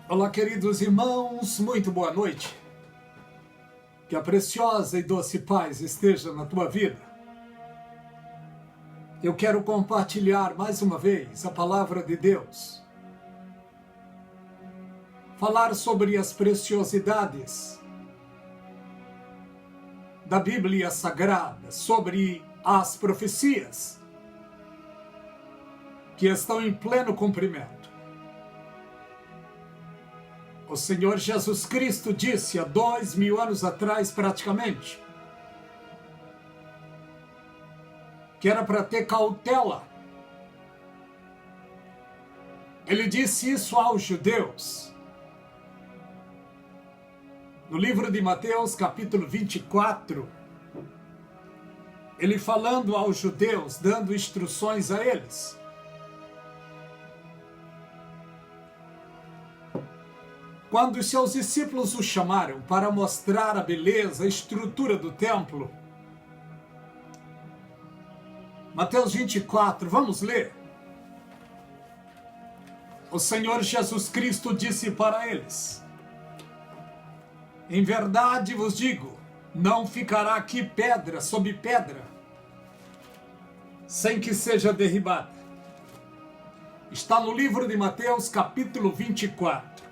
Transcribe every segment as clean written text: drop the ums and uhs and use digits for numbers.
Olá, queridos irmãos, muito boa noite. Que a preciosa e doce paz esteja na tua vida. Eu quero compartilhar mais uma vez a palavra de Deus. Falar sobre as preciosidades da Bíblia Sagrada, sobre as profecias que estão em pleno cumprimento. O Senhor Jesus Cristo disse há 2000 anos atrás, praticamente, que era para ter cautela. Ele disse isso aos judeus. No livro de Mateus, capítulo 24, ele falando aos judeus, dando instruções a eles. Quando os seus discípulos o chamaram para mostrar a beleza, a estrutura do templo. Mateus 24, vamos ler. O Senhor Jesus Cristo disse para eles: em verdade vos digo, não ficará aqui pedra sobre pedra, sem que seja derribada. Está no livro de Mateus, capítulo 24.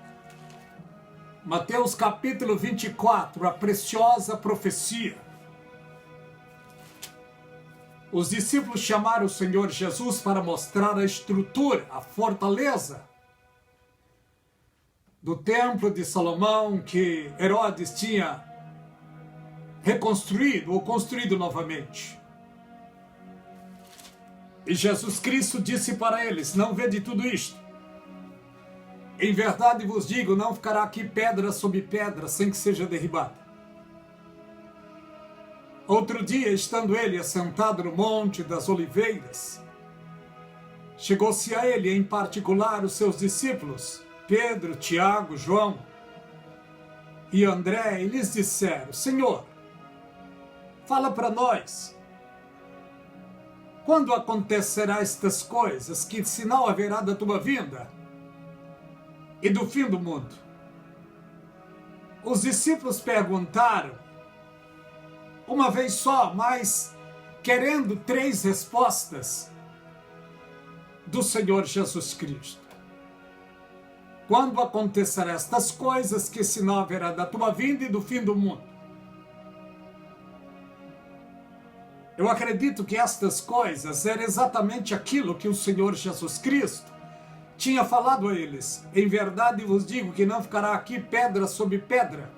Mateus capítulo 24, a preciosa profecia. Os discípulos chamaram o Senhor Jesus para mostrar a estrutura, a fortaleza do templo de Salomão que Herodes tinha reconstruído ou construído novamente. E Jesus Cristo disse para eles: não vede tudo isto? Em verdade vos digo, não ficará aqui pedra sobre pedra, sem que seja derribada. Outro dia, estando ele assentado no Monte das Oliveiras, chegou-se a ele, em particular, os seus discípulos, Pedro, Tiago, João e André, e lhes disseram: Senhor, fala para nós, quando acontecerá estas coisas, que sinal haverá da tua vinda e do fim do mundo? Os discípulos perguntaram uma vez só, mas querendo 3 respostas do Senhor Jesus Cristo. Quando acontecerão estas coisas, que sinal haverá da tua vinda e do fim do mundo? Eu acredito que estas coisas eram exatamente aquilo que o Senhor Jesus Cristo tinha falado a eles: em verdade vos digo que não ficará aqui pedra sobre pedra,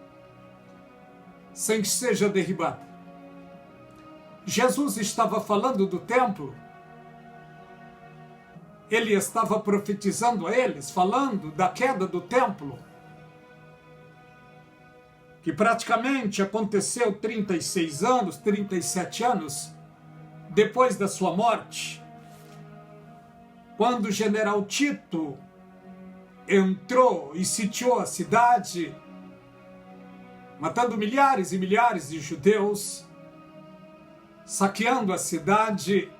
sem que seja derribada. Jesus estava falando do templo, ele estava profetizando a eles, falando da queda do templo, que praticamente aconteceu 36 anos, 37 anos depois da sua morte, quando o general Tito entrou e sitiou a cidade, matando milhares e milhares de judeus, saqueando a cidade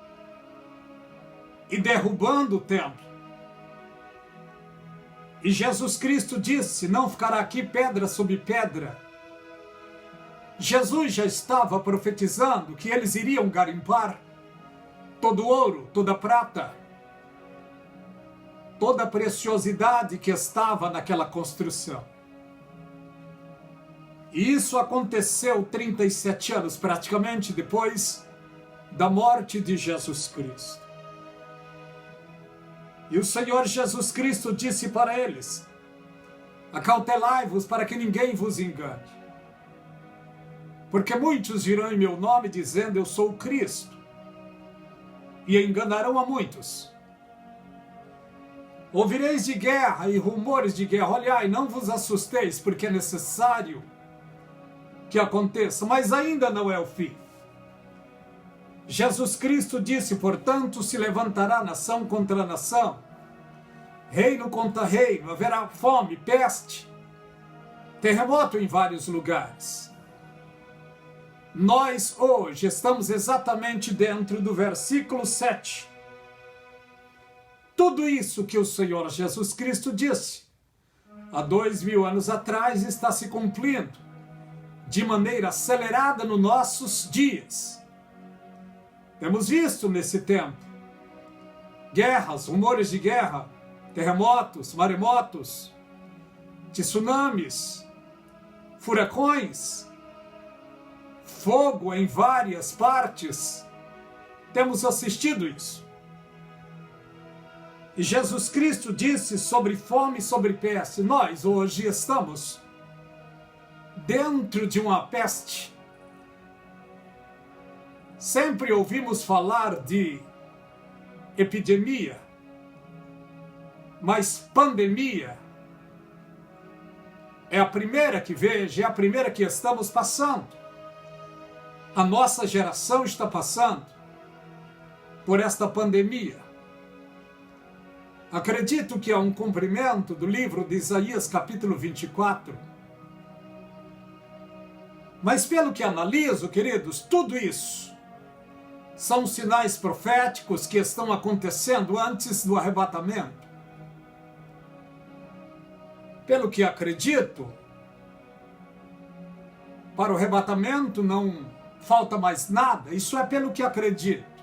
e derrubando o templo. E Jesus Cristo disse: não ficará aqui pedra sobre pedra. Jesus já estava profetizando que eles iriam garimpar todo o ouro, toda a prata, toda a preciosidade que estava naquela construção. E isso aconteceu 37 anos praticamente depois da morte de Jesus Cristo. E o Senhor Jesus Cristo disse para eles: acautelai-vos para que ninguém vos engane. Porque muitos virão em meu nome dizendo: eu sou o Cristo, e enganarão a muitos. Ouvireis de guerra e rumores de guerra. Olhai, não vos assusteis, porque é necessário que aconteça, mas ainda não é o fim. Jesus Cristo disse: portanto, se levantará nação contra nação, reino contra reino, haverá fome, peste, terremoto em vários lugares. Nós hoje estamos exatamente dentro do versículo 7. Tudo isso que o Senhor Jesus Cristo disse há 2000 anos atrás está se cumprindo de maneira acelerada nos nossos dias. Temos visto nesse tempo guerras, rumores de guerra, terremotos, maremotos, tsunamis, furacões, fogo em várias partes. Temos assistido isso. E Jesus Cristo disse sobre fome e sobre peste. Nós hoje estamos dentro de uma peste. Sempre ouvimos falar de epidemia, mas pandemia é a primeira que vejo, é a primeira que estamos passando. A nossa geração está passando por esta pandemia. Acredito que é um cumprimento do livro de Isaías, capítulo 24. Mas pelo que analiso, queridos, tudo isso são sinais proféticos que estão acontecendo antes do arrebatamento. Pelo que acredito, para o arrebatamento não falta mais nada, isso é pelo que acredito.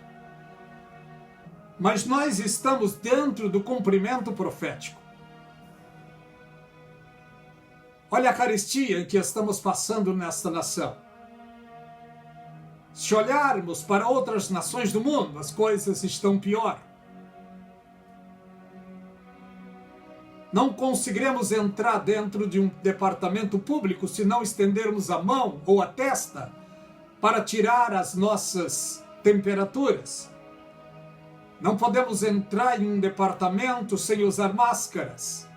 Mas nós estamos dentro do cumprimento profético. Olha a carestia em que estamos passando nesta nação. Se olharmos para outras nações do mundo, as coisas estão pior. Não conseguiremos entrar dentro de um departamento público se não estendermos a mão ou a testa para tirar as nossas temperaturas. Não podemos entrar em um departamento sem usar máscaras.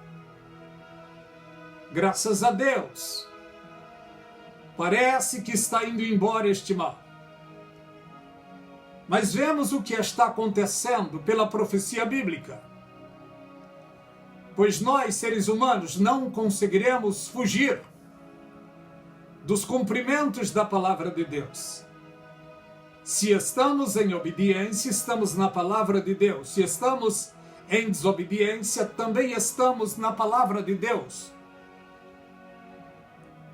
Graças a Deus, parece que está indo embora este mal. Mas vemos o que está acontecendo pela profecia bíblica. Pois nós, seres humanos, não conseguiremos fugir dos cumprimentos da palavra de Deus. Se estamos em obediência, estamos na palavra de Deus. Se estamos em desobediência, também estamos na palavra de Deus.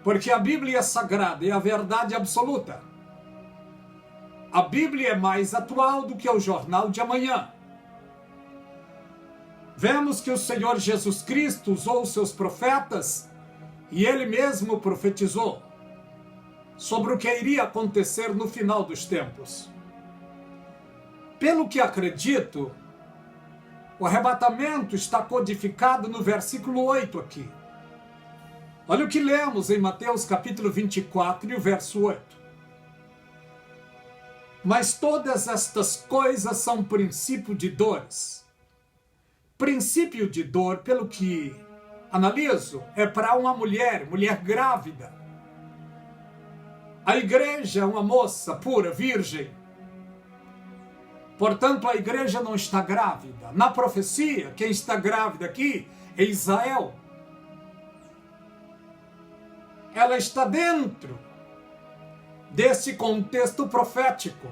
Porque a Bíblia é sagrada, é a verdade absoluta. A Bíblia é mais atual do que o jornal de amanhã. Vemos que o Senhor Jesus Cristo usou os seus profetas e Ele mesmo profetizou sobre o que iria acontecer no final dos tempos. Pelo que acredito, o arrebatamento está codificado no versículo 8 aqui. Olha o que lemos em Mateus capítulo 24 e o verso 8. Mas todas estas coisas são princípio de dores. Princípio de dor, pelo que analiso, é para uma mulher grávida. A igreja é uma moça pura, virgem. Portanto, a igreja não está grávida. Na profecia, quem está grávida aqui é Israel. Ela está dentro desse contexto profético.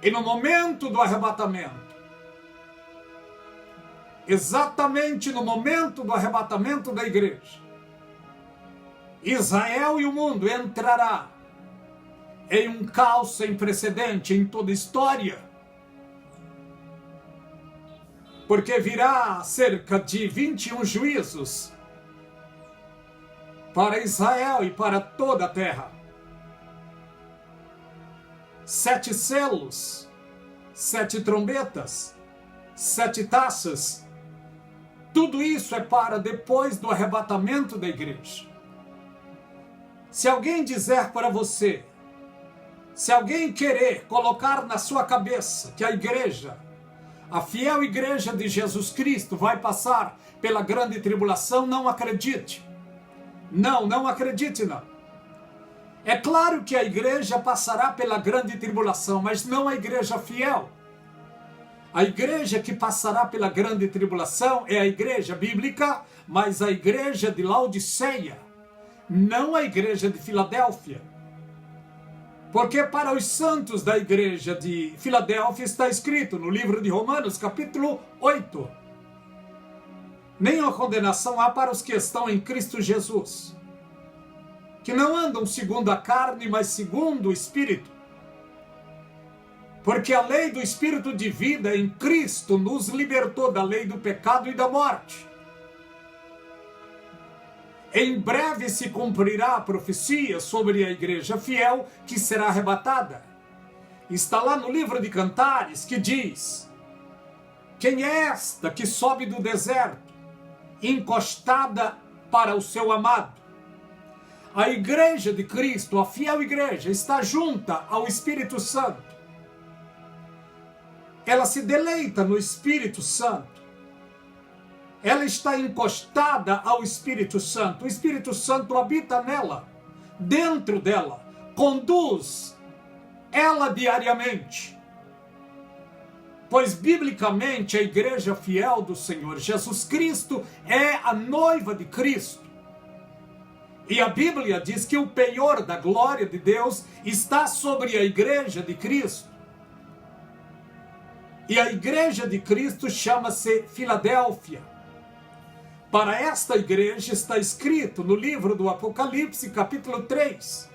E no momento do arrebatamento, exatamente no momento do arrebatamento da igreja, Israel e o mundo entrará em um caos sem precedente em toda a história. Porque virá cerca de 21 juízos para Israel e para toda a terra. 7 selos, 7 trombetas, 7 taças. Tudo isso é para depois do arrebatamento da igreja. Se alguém dizer para você, se alguém querer colocar na sua cabeça que a igreja, a fiel igreja de Jesus Cristo vai passar pela grande tribulação, não acredite. Não acredite não. É claro que a igreja passará pela grande tribulação, mas não a igreja fiel. A igreja que passará pela grande tribulação é a igreja bíblica, mas a igreja de Laodiceia, não a igreja de Filadélfia. Porque para os santos da igreja de Filadélfia está escrito no livro de Romanos, capítulo 8. nenhuma condenação há para os que estão em Cristo Jesus, que não andam segundo a carne, mas segundo o Espírito. Porque a lei do Espírito de vida em Cristo nos libertou da lei do pecado e da morte. Em breve se cumprirá a profecia sobre a igreja fiel que será arrebatada. Está lá no livro de Cantares que diz: quem é esta que sobe do deserto, encostada para o seu amado? A igreja de Cristo, a fiel igreja, está junta ao Espírito Santo. Ela se deleita no Espírito Santo. Ela está encostada ao Espírito Santo. O Espírito Santo habita nela, dentro dela, conduz ela diariamente. Pois, biblicamente, a igreja fiel do Senhor Jesus Cristo é a noiva de Cristo. E a Bíblia diz que o penhor da glória de Deus está sobre a igreja de Cristo. E a igreja de Cristo chama-se Filadélfia. Para esta igreja está escrito no livro do Apocalipse, capítulo 3,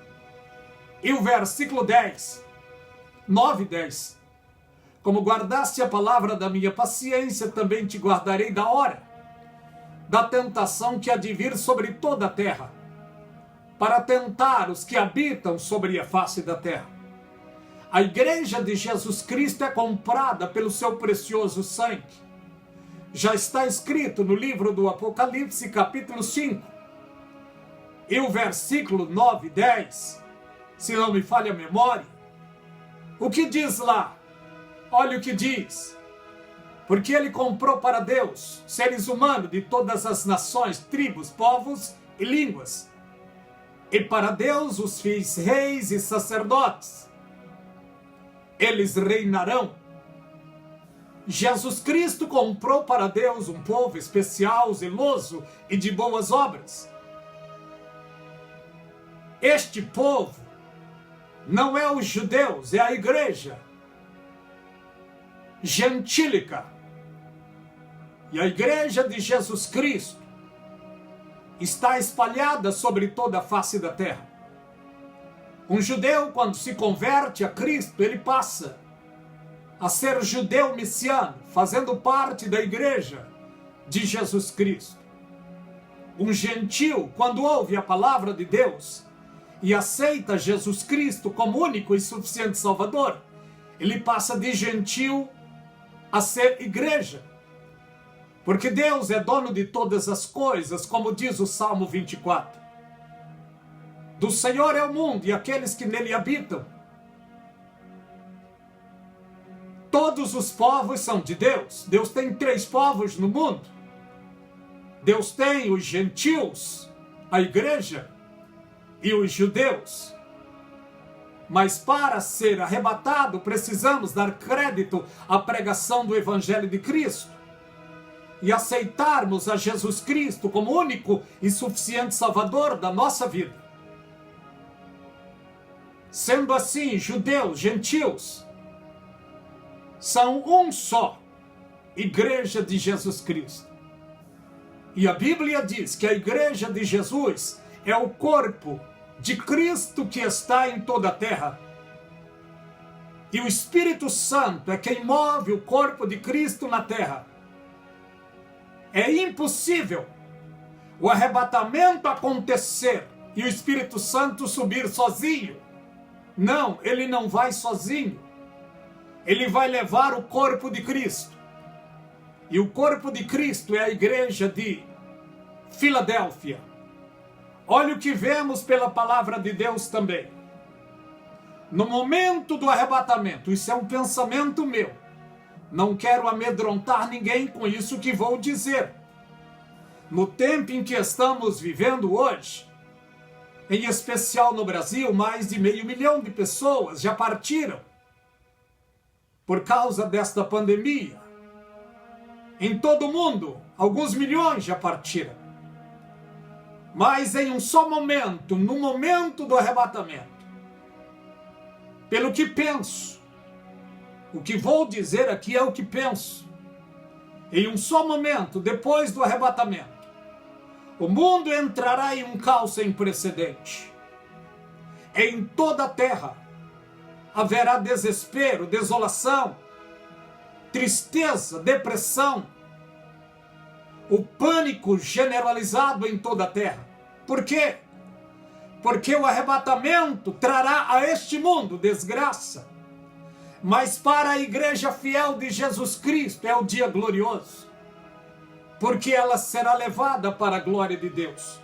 e o versículo 10, 9 e 10. Como guardaste a palavra da minha paciência, também te guardarei da hora, da tentação que há de vir sobre toda a terra, para tentar os que habitam sobre a face da terra. A igreja de Jesus Cristo é comprada pelo seu precioso sangue. Já está escrito no livro do Apocalipse, capítulo 5, e o versículo 9 e 10, se não me falha a memória. O que diz lá? Olha o que diz. Porque ele comprou para Deus seres humanos de todas as nações, tribos, povos e línguas. E para Deus os fez reis e sacerdotes. Eles reinarão. Jesus Cristo comprou para Deus um povo especial, zeloso e de boas obras. Este povo não é os judeus, é a igreja gentílica. E a igreja de Jesus Cristo está espalhada sobre toda a face da terra. Um judeu, quando se converte a Cristo, ele passa a ser judeu messiano, fazendo parte da igreja de Jesus Cristo. Um gentil, quando ouve a palavra de Deus e aceita Jesus Cristo como único e suficiente Salvador, ele passa de gentil a ser igreja. Porque Deus é dono de todas as coisas, como diz o Salmo 24. Do Senhor é o mundo e aqueles que nele habitam. Todos os povos são de Deus. Deus tem 3 povos no mundo. Deus tem os gentios, a igreja, e os judeus. Mas para ser arrebatado, precisamos dar crédito à pregação do Evangelho de Cristo e aceitarmos a Jesus Cristo como único e suficiente Salvador da nossa vida. Sendo assim, judeus, gentios, são um só, igreja de Jesus Cristo. E a Bíblia diz que a igreja de Jesus é o corpo de Cristo que está em toda a terra. E o Espírito Santo é quem move o corpo de Cristo na terra. É impossível o arrebatamento acontecer e o Espírito Santo subir sozinho. Não, ele não vai sozinho. Ele vai levar o corpo de Cristo. E o corpo de Cristo é a igreja de Filadélfia. Olha o que vemos pela palavra de Deus também. No momento do arrebatamento, isso é um pensamento meu. Não quero amedrontar ninguém com isso que vou dizer. No tempo em que estamos vivendo hoje, em especial no Brasil, mais de 500 mil de pessoas já partiram por causa desta pandemia. Em todo o mundo, alguns milhões já partiram. Mas em um só momento, no momento do arrebatamento, pelo que penso, o que vou dizer aqui é o que penso. Em um só momento, depois do arrebatamento, o mundo entrará em um caos sem precedente. Em toda a terra haverá desespero, desolação, tristeza, depressão, o pânico generalizado em toda a terra. Por quê? Porque o arrebatamento trará a este mundo desgraça. Mas para a igreja fiel de Jesus Cristo é o dia glorioso, porque ela será levada para a glória de Deus.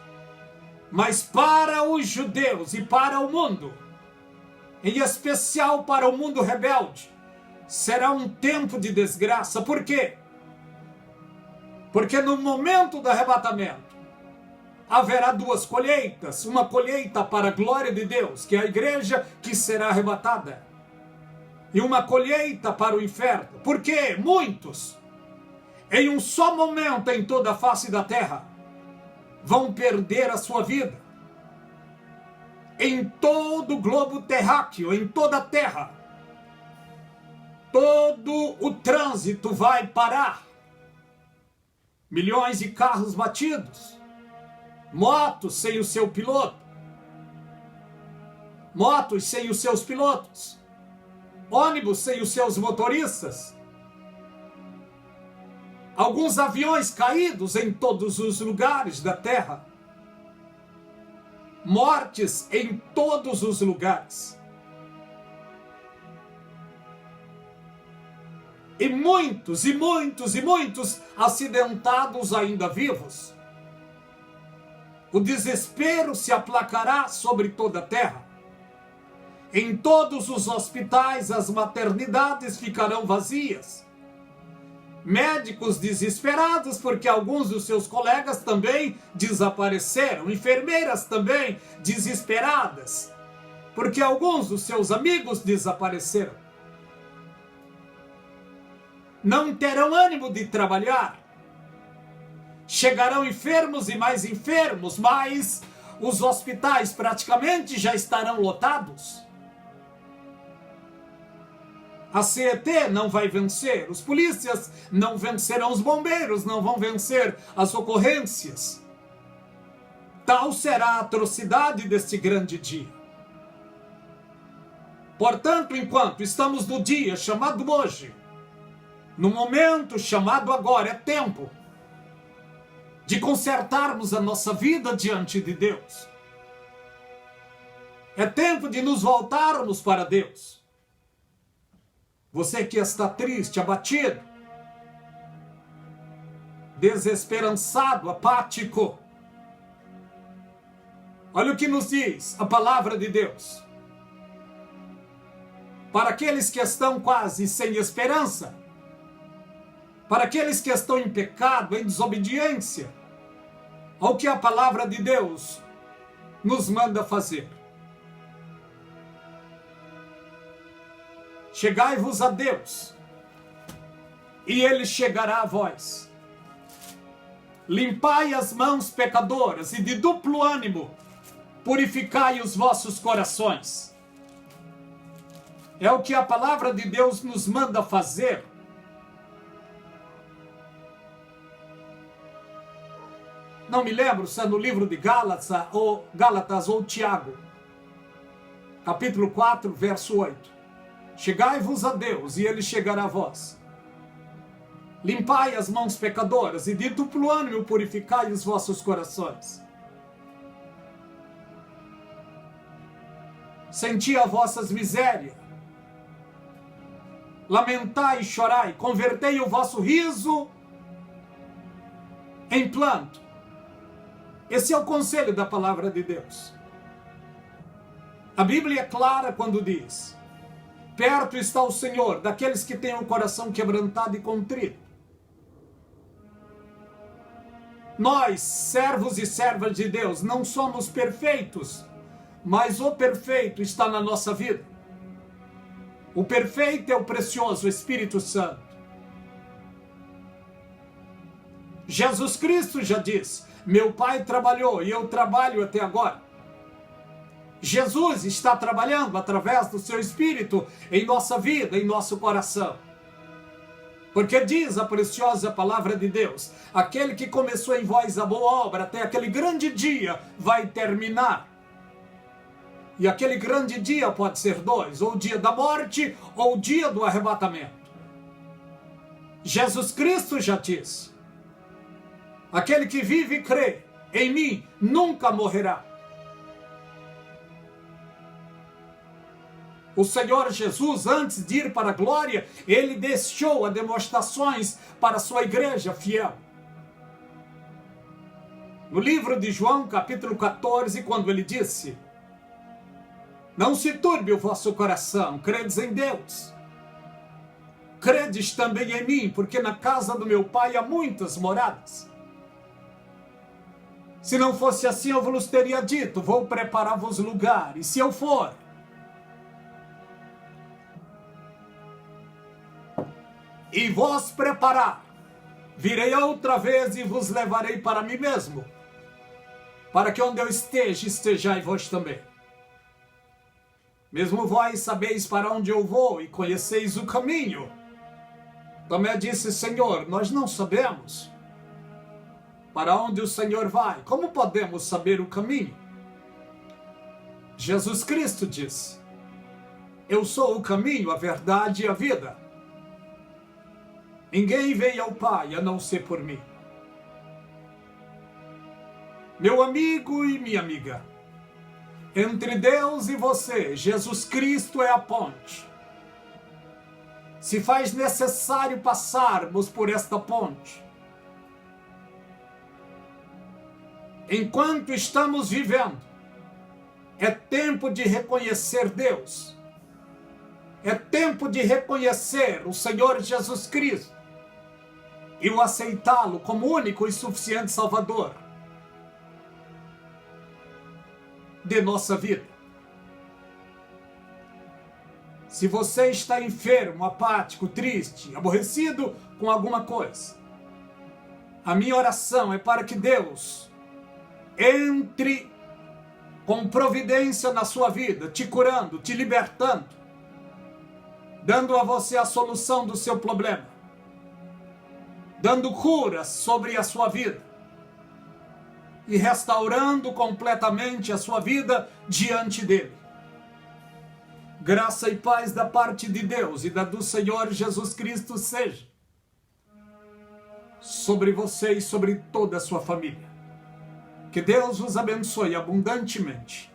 Mas para os judeus e para o mundo, em especial para o mundo rebelde, será um tempo de desgraça. Por quê? Porque no momento do arrebatamento haverá duas colheitas, uma colheita para a glória de Deus, que é a igreja que será arrebatada, e uma colheita para o inferno. Porque muitos, em um só momento em toda a face da terra, vão perder a sua vida. Em todo o globo terráqueo, em toda a terra, todo o trânsito vai parar. Milhões de carros batidos, motos sem o seu piloto, motos sem os seus pilotos, ônibus sem os seus motoristas, alguns aviões caídos em todos os lugares da terra, mortes em todos os lugares. E muitos, e muitos, e muitos acidentados ainda vivos. O desespero se aplacará sobre toda a terra. Em todos os hospitais, as maternidades ficarão vazias. Médicos desesperados porque alguns dos seus colegas também desapareceram. Enfermeiras também desesperadas porque alguns dos seus amigos desapareceram. Não terão ânimo de trabalhar. Chegarão enfermos e mais enfermos, mas os hospitais praticamente já estarão lotados. A CET não vai vencer, os polícias não vencerão, os bombeiros não vão vencer as ocorrências. Tal será a atrocidade deste grande dia. Portanto, enquanto estamos no dia chamado hoje, no momento chamado agora, é tempo de consertarmos a nossa vida diante de Deus. É tempo de nos voltarmos para Deus. Você que está triste, abatido, desesperançado, apático, olha o que nos diz a palavra de Deus. Para aqueles que estão quase sem esperança, para aqueles que estão em pecado, em desobediência ao que a palavra de Deus nos manda fazer. Chegai-vos a Deus, e Ele chegará a vós. Limpai as mãos pecadoras, e de duplo ânimo purificai os vossos corações. É o que a palavra de Deus nos manda fazer. Não me lembro se é no livro de Gálatas ou Tiago, capítulo 4, verso 8. Chegai-vos a Deus, e Ele chegará a vós. Limpai as mãos pecadoras, e de duplo ânimo purificai os vossos corações. Senti as vossas misérias. Lamentai e chorai, convertei o vosso riso em planto. Esse é o conselho da palavra de Deus. A Bíblia é clara quando diz: perto está o Senhor daqueles que têm o coração quebrantado e contrito. Nós, servos e servas de Deus, não somos perfeitos, mas o perfeito está na nossa vida. O perfeito é o precioso Espírito Santo. Jesus Cristo já disse: meu Pai trabalhou e eu trabalho até agora. Jesus está trabalhando através do seu Espírito em nossa vida, em nosso coração. Porque diz a preciosa palavra de Deus, aquele que começou em vós a boa obra, até aquele grande dia vai terminar. E aquele grande dia pode ser dois, ou o dia da morte, ou o dia do arrebatamento. Jesus Cristo já disse, aquele que vive e crê em mim nunca morrerá. O Senhor Jesus, antes de ir para a glória, ele deixou as demonstrações para a sua igreja fiel. No livro de João, capítulo 14, quando ele disse, não se turbe o vosso coração, credes em Deus. Credes também em mim, porque na casa do meu Pai há muitas moradas. Se não fosse assim, eu vos teria dito, vou preparar-vos lugar, e se eu for, e vos preparar, virei outra vez e vos levarei para mim mesmo, para que onde eu esteja, estejai vós também. Mesmo vós sabeis para onde eu vou e conheceis o caminho. Tomé disse, Senhor, nós não sabemos para onde o Senhor vai. Como podemos saber o caminho? Jesus Cristo disse, eu sou o caminho, a verdade e a vida. Ninguém veio ao Pai a não ser por mim. Meu amigo e minha amiga, entre Deus e você, Jesus Cristo é a ponte. Se faz necessário passarmos por esta ponte, enquanto estamos vivendo, é tempo de reconhecer Deus. É tempo de reconhecer o Senhor Jesus Cristo e o aceitá-lo como único e suficiente Salvador de nossa vida. Se você está enfermo, apático, triste, aborrecido com alguma coisa, a minha oração é para que Deus entre com providência na sua vida, te curando, te libertando, dando a você a solução do seu problema, dando cura sobre a sua vida e restaurando completamente a sua vida diante dele. Graça e paz da parte de Deus e da do Senhor Jesus Cristo seja sobre você e sobre toda a sua família. Que Deus vos abençoe abundantemente.